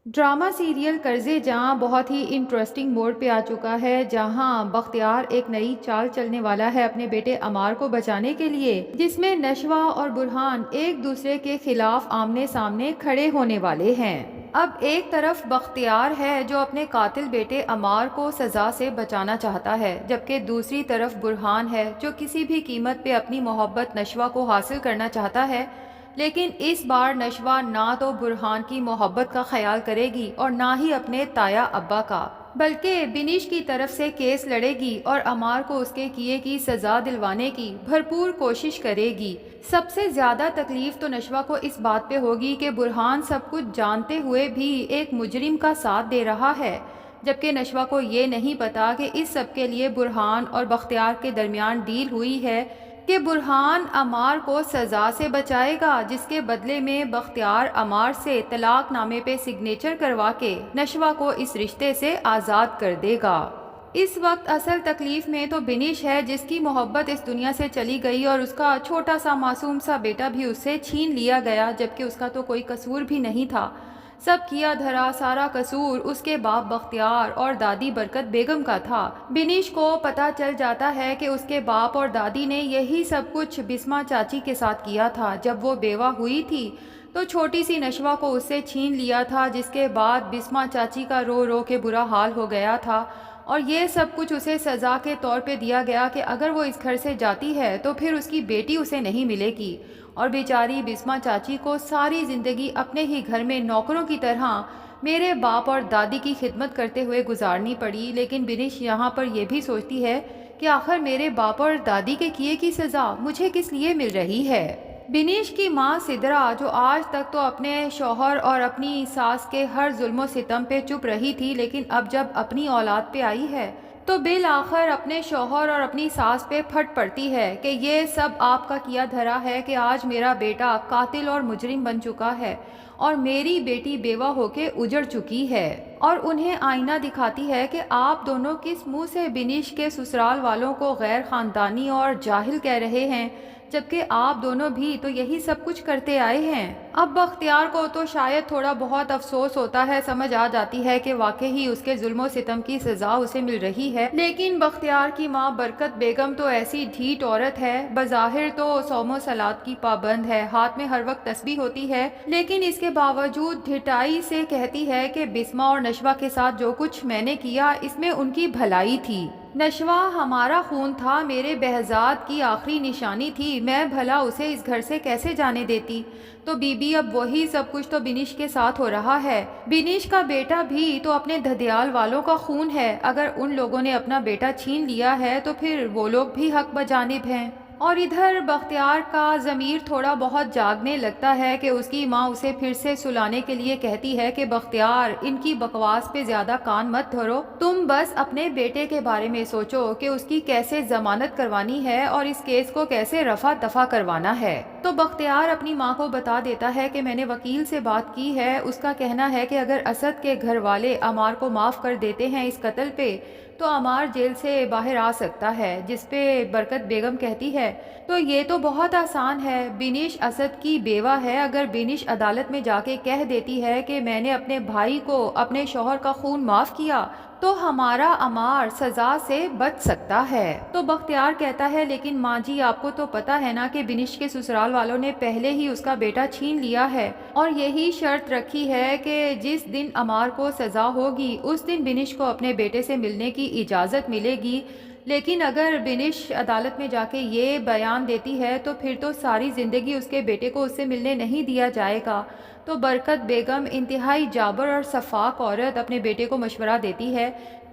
Drama serial قرضے جاں بہت ہی انٹرسٹنگ موڈ پہ آ چکا ہے، جہاں بختیار ایک نئی چال چلنے والا ہے اپنے بیٹے عمار کو بچانے کے لیے، جس میں نشوہ اور برہان ایک دوسرے کے خلاف آمنے سامنے کھڑے ہونے والے ہیں۔ اب ایک طرف بختیار ہے جو اپنے قاتل بیٹے عمار کو سزا سے بچانا چاہتا ہے، جبکہ دوسری طرف برہان ہے جو کسی بھی قیمت پہ اپنی محبت نشوہ کو حاصل کرنا چاہتا ہے۔ لیکن اس بار نشوہ نہ تو برہان کی محبت کا خیال کرے گی اور نہ ہی اپنے تایا ابا کا، بلکہ بنیش کی طرف سے کیس لڑے گی اور عمار کو اس کے کیے کی سزا دلوانے کی بھرپور کوشش کرے گی۔ سب سے زیادہ تکلیف تو نشوہ کو اس بات پہ ہوگی کہ برہان سب کچھ جانتے ہوئے بھی ایک مجرم کا ساتھ دے رہا ہے، جبکہ نشوہ کو یہ نہیں پتا کہ اس سب کے لیے برہان اور بختیار کے درمیان ڈیل ہوئی ہے کہ برہان عمار کو سزا سے بچائے گا، جس کے بدلے میں بختیار عمار سے طلاق نامے پہ سگنیچر کروا کے نشوہ کو اس رشتے سے آزاد کر دے گا۔ اس وقت اصل تکلیف میں تو بنیش ہے، جس کی محبت اس دنیا سے چلی گئی اور اس کا چھوٹا سا معصوم سا بیٹا بھی اس سے چھین لیا گیا، جبکہ اس کا تو کوئی قصور بھی نہیں تھا۔ سب کیا دھرا سارا قصور اس کے باپ بختیار اور دادی برکت بیگم کا تھا۔ بنیش کو پتہ چل جاتا ہے کہ اس کے باپ اور دادی نے یہی سب کچھ بسما چاچی کے ساتھ کیا تھا جب وہ بیوہ ہوئی تھی، تو چھوٹی سی نشوہ کو اس سے چھین لیا تھا، جس کے بعد بسما چاچی کا رو رو کے برا حال ہو گیا تھا، اور یہ سب کچھ اسے سزا کے طور پہ دیا گیا کہ اگر وہ اس گھر سے جاتی ہے تو پھر اس کی بیٹی اسے نہیں ملے گی، اور بیچاری بسما چاچی کو ساری زندگی اپنے ہی گھر میں نوکروں کی طرح میرے باپ اور دادی کی خدمت کرتے ہوئے گزارنی پڑی۔ لیکن بنیش یہاں پر یہ بھی سوچتی ہے کہ آخر میرے باپ اور دادی کے کیے کی سزا مجھے کس لیے مل رہی ہے۔ بنیش کی ماں سدرا، جو آج تک تو اپنے شوہر اور اپنی ساس کے ہر ظلم و ستم پہ چپ رہی تھی، لیکن اب جب اپنی اولاد پہ آئی ہے تو بالآخر اپنے شوہر اور اپنی ساس پہ پھٹ پڑتی ہے کہ یہ سب آپ کا کیا دھرا ہے کہ آج میرا بیٹا قاتل اور مجرم بن چکا ہے اور میری بیٹی بیوہ ہو کے اجڑ چکی ہے، اور انہیں آئینہ دکھاتی ہے کہ آپ دونوں کس منہ سے بنیش کے سسرال والوں کو غیر خاندانی اور جاہل کہہ رہے ہیں، جبکہ آپ دونوں بھی تو یہی سب کچھ کرتے آئے ہیں۔ اب بختیار کو تو شاید تھوڑا بہت افسوس ہوتا ہے، سمجھ آ جاتی ہے کہ واقعی ہی اس کے ظلم و ستم کی سزا اسے مل رہی ہے، لیکن بختیار کی ماں برکت بیگم تو ایسی ڈھیٹ عورت ہے، بظاہر تو صوم و صلات کی پابند ہے، ہاتھ میں ہر وقت تسبیح ہوتی ہے، لیکن اس کے باوجود ڈھٹائی سے کہتی ہے کہ بسما اور نشوہ کے ساتھ جو کچھ میں نے کیا اس میں ان کی بھلائی تھی۔ نشوہ ہمارا خون تھا، میرے بہزاد کی آخری نشانی تھی، میں بھلا اسے اس گھر سے کیسے جانے دیتی؟ تو بی بی اب وہی سب کچھ تو بنیش کے ساتھ ہو رہا ہے۔ بنیش کا بیٹا بھی تو اپنے دھدیال والوں کا خون ہے، اگر ان لوگوں نے اپنا بیٹا چھین لیا ہے تو پھر وہ لوگ بھی حق بجانب ہیں۔ اور ادھر بختیار کا ضمیر تھوڑا بہت جاگنے لگتا ہے کہ اس کی ماں اسے پھر سے سلانے کے لیے کہتی ہے کہ بختیار، ان کی بکواس پہ زیادہ کان مت دھرو، تم بس اپنے بیٹے کے بارے میں سوچو کہ اس کی کیسے ضمانت کروانی ہے اور اس کیس کو کیسے رفع دفع کروانا ہے۔ تو بختیار اپنی ماں کو بتا دیتا ہے کہ میں نے وکیل سے بات کی ہے، اس کا کہنا ہے کہ اگر اسد کے گھر والے عمار کو معاف کر دیتے ہیں اس قتل پہ تو عمار جیل سے باہر آ سکتا ہے، جس پہ برکت بیگم کہتی ہے تو یہ تو بہت آسان ہے، بنیش اسد کی بیوہ ہے، اگر بنیش عدالت میں جا کے کہہ دیتی ہے کہ میں نے اپنے بھائی کو اپنے شوہر کا خون معاف کیا تو ہمارا عمار سزا سے بچ سکتا ہے۔ تو بختیار کہتا ہے لیکن ماں جی، آپ کو تو پتا ہے نا کہ بنیش کے سسرال والوں نے پہلے ہی اس کا بیٹا چھین لیا ہے اور یہی شرط رکھی ہے کہ جس دن عمار کو سزا ہوگی اس دن بنیش کو اپنے بیٹے سے ملنے کی اجازت ملے گی، لیکن اگر بنیش عدالت میں جا کے یہ بیان دیتی ہے تو پھر تو ساری زندگی اس کے بیٹے کو اس سے ملنے نہیں دیا جائے گا۔ تو برکت بیگم، انتہائی جابر اور شفاق عورت، اپنے بیٹے کو مشورہ دیتی ہے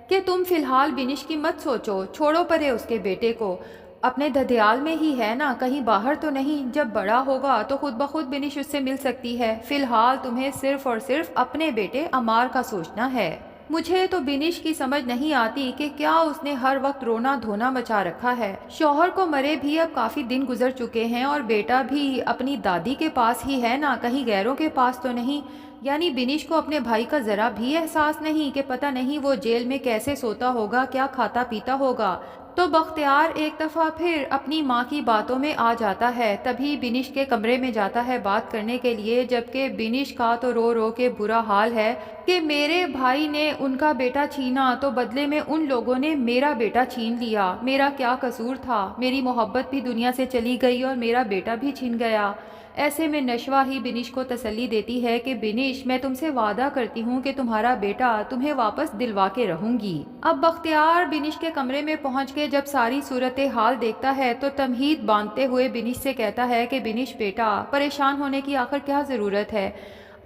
کہ تم فی الحال بنیش کی مت سوچو، چھوڑو پرے اس کے بیٹے کو، اپنے دھدیال میں ہی ہے نا، کہیں باہر تو نہیں، جب بڑا ہوگا تو خود بخود بنیش اس سے مل سکتی ہے، فی الحال تمہیں صرف اور صرف اپنے بیٹے عمار کا سوچنا ہے۔ مجھے تو بنیش کی سمجھ نہیں آتی کہ کیا اس نے ہر وقت رونا دھونا مچا رکھا ہے، شوہر کو مرے بھی اب کافی دن گزر چکے ہیں اور بیٹا بھی اپنی دادی کے پاس ہی ہے نا، کہیں غیروں کے پاس تو نہیں، یعنی بنیش کو اپنے بھائی کا ذرا بھی احساس نہیں کہ پتہ نہیں وہ جیل میں کیسے سوتا ہوگا، کیا کھاتا پیتا ہوگا، تو بختیار ایک دفعہ پھر اپنی ماں کی باتوں میں آ جاتا ہے، تبھی بنش کے کمرے میں جاتا ہے بات کرنے کے لیے، جبکہ بنش کا تو رو رو کے برا حال ہے کہ میرے بھائی نے ان کا بیٹا چھینا تو بدلے میں ان لوگوں نے میرا بیٹا چھین لیا، میرا کیا قصور تھا، میری محبت بھی دنیا سے چلی گئی اور میرا بیٹا بھی چھن گیا۔ ایسے میں نشوہ ہی بنش کو تسلی دیتی ہے کہ بنش، میں تم سے وعدہ کرتی ہوں کہ تمہارا بیٹا تمہیں واپس دلوا کے رہوں گی۔ اب بختیار بنش کے کمرے میں پہنچ کے جب ساری صورتحال دیکھتا ہے تو تمہید باندھتے ہوئے بنش سے کہتا ہے کہ بنش بیٹا، پریشان ہونے کی آخر کیا ضرورت ہے؟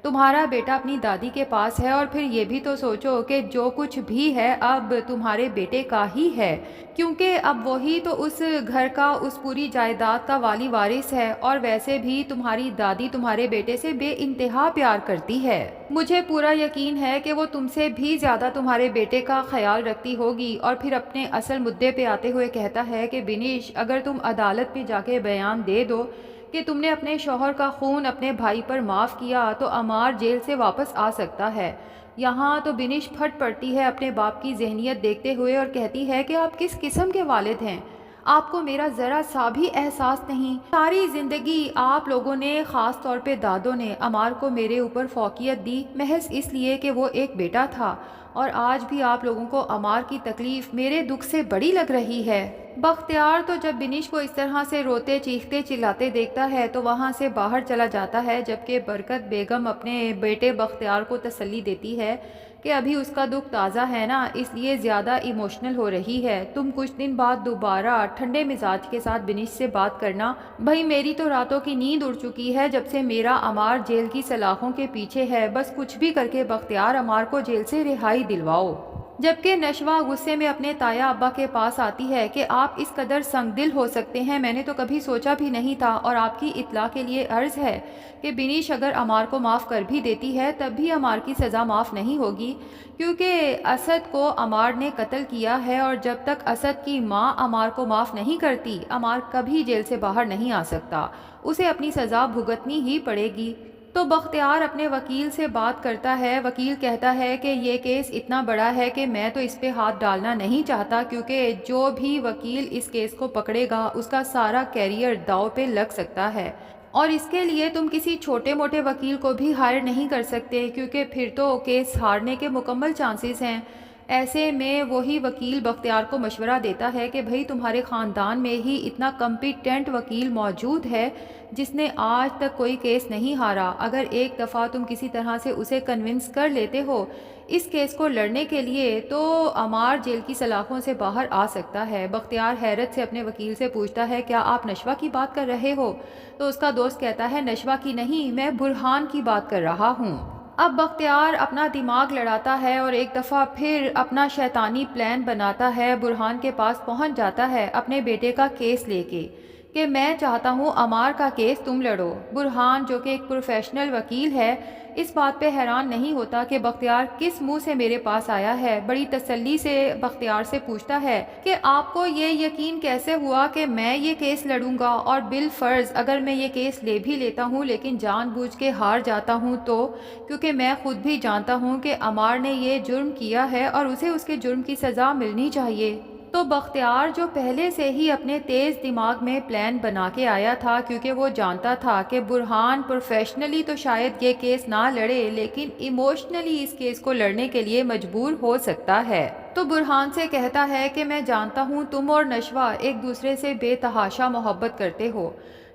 تمہارا بیٹا اپنی دادی کے پاس ہے، اور پھر یہ بھی تو سوچو کہ جو کچھ بھی ہے اب تمہارے بیٹے کا ہی ہے، کیونکہ اب وہی تو اس گھر کا، اس پوری جائیداد کا والی وارث ہے، اور ویسے بھی تمہاری دادی تمہارے بیٹے سے بے انتہا پیار کرتی ہے۔ مجھے پورا یقین ہے کہ وہ تم سے بھی زیادہ تمہارے بیٹے کا خیال رکھتی ہوگی۔ اور پھر اپنے اصل مدعے پہ آتے ہوئے کہتا ہے کہ بنش، اگر تم عدالت میں جا کے بیان دے دو کہ تم نے اپنے شوہر کا خون اپنے بھائی پر معاف کیا تو عمار جیل سے واپس آ سکتا ہے۔ یہاں تو بنش پھٹ پڑتی ہے اپنے باپ کی ذہنیت دیکھتے ہوئے اور کہتی ہے کہ آپ کس قسم کے والد ہیں؟ آپ کو میرا ذرا سا بھی احساس نہیں؟ ساری زندگی آپ لوگوں نے، خاص طور پہ دادوں نے، عمار کو میرے اوپر فوقیت دی محض اس لیے کہ وہ ایک بیٹا تھا، اور آج بھی آپ لوگوں کو عمار کی تکلیف میرے دکھ سے بڑی لگ رہی ہے۔ بختیار تو جب بنش کو اس طرح سے روتے چیختے چلاتے دیکھتا ہے تو وہاں سے باہر چلا جاتا ہے، جبکہ برکت بیگم اپنے بیٹے بختیار کو تسلی دیتی ہے کہ ابھی اس کا دکھ تازہ ہے نا، اس لیے زیادہ ایموشنل ہو رہی ہے، تم کچھ دن بعد دوبارہ ٹھنڈے مزاج کے ساتھ بنش سے بات کرنا۔ بھائی میری تو راتوں کی نیند اڑ چکی ہے جب سے میرا عمار جیل کی سلاخوں کے پیچھے ہے، بس کچھ بھی کر کے بختیار عمار کو جیل سے رہائی دلواؤ۔ جبکہ نشوہ غصے میں اپنے تایا ابا کے پاس آتی ہے کہ آپ اس قدر سنگ دل ہو سکتے ہیں، میں نے تو کبھی سوچا بھی نہیں تھا، اور آپ کی اطلاع کے لیے عرض ہے کہ بنش اگر عمار کو معاف کر بھی دیتی ہے تب بھی عمار کی سزا معاف نہیں ہوگی، کیونکہ اسد کو عمار نے قتل کیا ہے، اور جب تک اسد کی ماں عمار کو معاف نہیں کرتی عمار کبھی جیل سے باہر نہیں آ سکتا، اسے اپنی سزا بھگتنی ہی پڑے گی۔ تو بختیار اپنے وکیل سے بات کرتا ہے، وکیل کہتا ہے کہ یہ کیس اتنا بڑا ہے کہ میں تو اس پہ ہاتھ ڈالنا نہیں چاہتا، کیونکہ جو بھی وکیل اس کیس کو پکڑے گا اس کا سارا کیریئر داؤ پہ لگ سکتا ہے، اور اس کے لیے تم کسی چھوٹے موٹے وکیل کو بھی ہائر نہیں کر سکتے، کیونکہ پھر تو کیس ہارنے کے مکمل چانسز ہیں۔ ایسے میں وہی وکیل بختیار کو مشورہ دیتا ہے کہ بھئی تمہارے خاندان میں ہی اتنا کمپیٹنٹ وکیل موجود ہے جس نے آج تک کوئی کیس نہیں ہارا، اگر ایک دفعہ تم کسی طرح سے اسے کنونس کر لیتے ہو اس کیس کو لڑنے کے لیے تو عمار جیل کی سلاخوں سے باہر آ سکتا ہے۔ بختیار حیرت سے اپنے وکیل سے پوچھتا ہے کیا آپ نشوہ کی بات کر رہے ہو؟ تو اس کا دوست کہتا ہے نشوہ کی نہیں، میں برہان کی بات کر رہا ہوں۔ اب بختیار اپنا دماغ لڑاتا ہے اور ایک دفعہ پھر اپنا شیطانی پلان بناتا ہے، برہان کے پاس پہنچ جاتا ہے اپنے بیٹے کا کیس لے کے کہ میں چاہتا ہوں عمار کا کیس تم لڑو۔ برہان جو کہ ایک پروفیشنل وکیل ہے اس بات پہ حیران نہیں ہوتا کہ بختیار کس منہ سے میرے پاس آیا ہے، بڑی تسلی سے بختیار سے پوچھتا ہے کہ آپ کو یہ یقین کیسے ہوا کہ میں یہ کیس لڑوں گا، اور بالفرض اگر میں یہ کیس لے بھی لیتا ہوں لیکن جان بوجھ کے ہار جاتا ہوں تو، کیونکہ میں خود بھی جانتا ہوں کہ عمار نے یہ جرم کیا ہے اور اسے اس کے جرم کی سزا ملنی چاہیے۔ تو بختیار جو پہلے سے ہی اپنے تیز دماغ میں پلان بنا کے آیا تھا، کیونکہ وہ جانتا تھا کہ برہان پروفیشنلی تو شاید یہ کیس نہ لڑے لیکن ایموشنلی اس کیس کو لڑنے کے لیے مجبور ہو سکتا ہے، تو برہان سے کہتا ہے کہ میں جانتا ہوں تم اور نشوہ ایک دوسرے سے بے تحاشا محبت کرتے ہو۔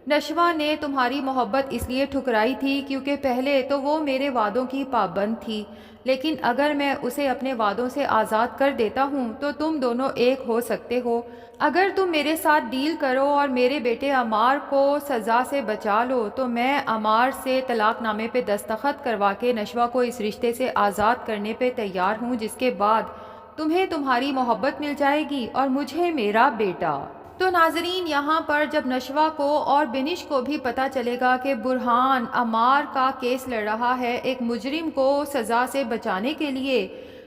نشوہ نے تمہاری محبت اس لیے ٹھکرائی تھی کیونکہ پہلے تو وہ میرے وعدوں کی پابند تھی، لیکن اگر میں اسے اپنے وعدوں سے آزاد کر دیتا ہوں تو تم دونوں ایک ہو سکتے ہو۔ اگر تم میرے ساتھ ڈیل کرو اور میرے بیٹے عمار کو سزا سے بچا لو تو میں عمار سے طلاق نامے پہ دستخط کروا کے نشوہ کو اس رشتے سے آزاد کرنے پہ تیار ہوں، جس کے بعد تمہیں تمہاری محبت مل جائے گی اور مجھے میرا بیٹا۔ تو ناظرین یہاں پر جب نشوہ کو اور بنش کو بھی پتہ چلے گا کہ برہان عمار کا کیس لڑ رہا ہے ایک مجرم کو سزا سے بچانے کے لیے،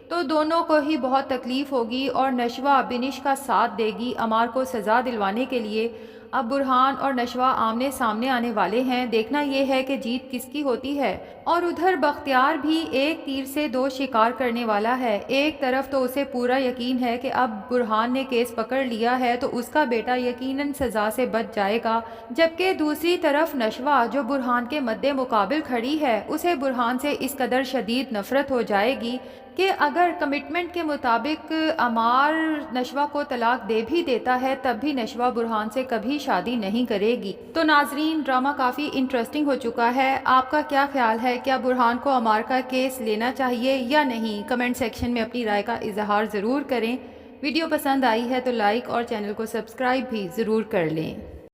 تو دونوں کو ہی بہت تکلیف ہوگی اور نشوہ بنش کا ساتھ دے گی عمار کو سزا دلوانے کے لیے۔ اب برہان اور نشوہ آمنے سامنے آنے والے ہیں، دیکھنا یہ ہے کہ جیت کس کی ہوتی ہے۔ اور ادھر بختیار بھی ایک تیر سے دو شکار کرنے والا ہے۔ ایک طرف تو اسے پورا یقین ہے کہ اب برہان نے کیس پکڑ لیا ہے تو اس کا بیٹا یقیناً سزا سے بچ جائے گا، جبکہ دوسری طرف نشوہ جو برہان کے مد مقابل کھڑی ہے، اسے برہان سے اس قدر شدید نفرت ہو جائے گی کہ اگر کمٹمنٹ کے مطابق عمار نشوہ کو طلاق دے بھی دیتا ہے تب بھی نشوہ برہان سے کبھی شادی نہیں کرے گی۔ تو ناظرین، ڈرامہ کافی انٹرسٹنگ ہو چکا ہے۔ آپ کا کیا خیال ہے؟ کیا برہان کو عمار کا کیس لینا چاہیے یا نہیں؟ کمنٹ سیکشن میں اپنی رائے کا اظہار ضرور کریں۔ ویڈیو پسند آئی ہے تو لائک اور چینل کو سبسکرائب بھی ضرور کر لیں۔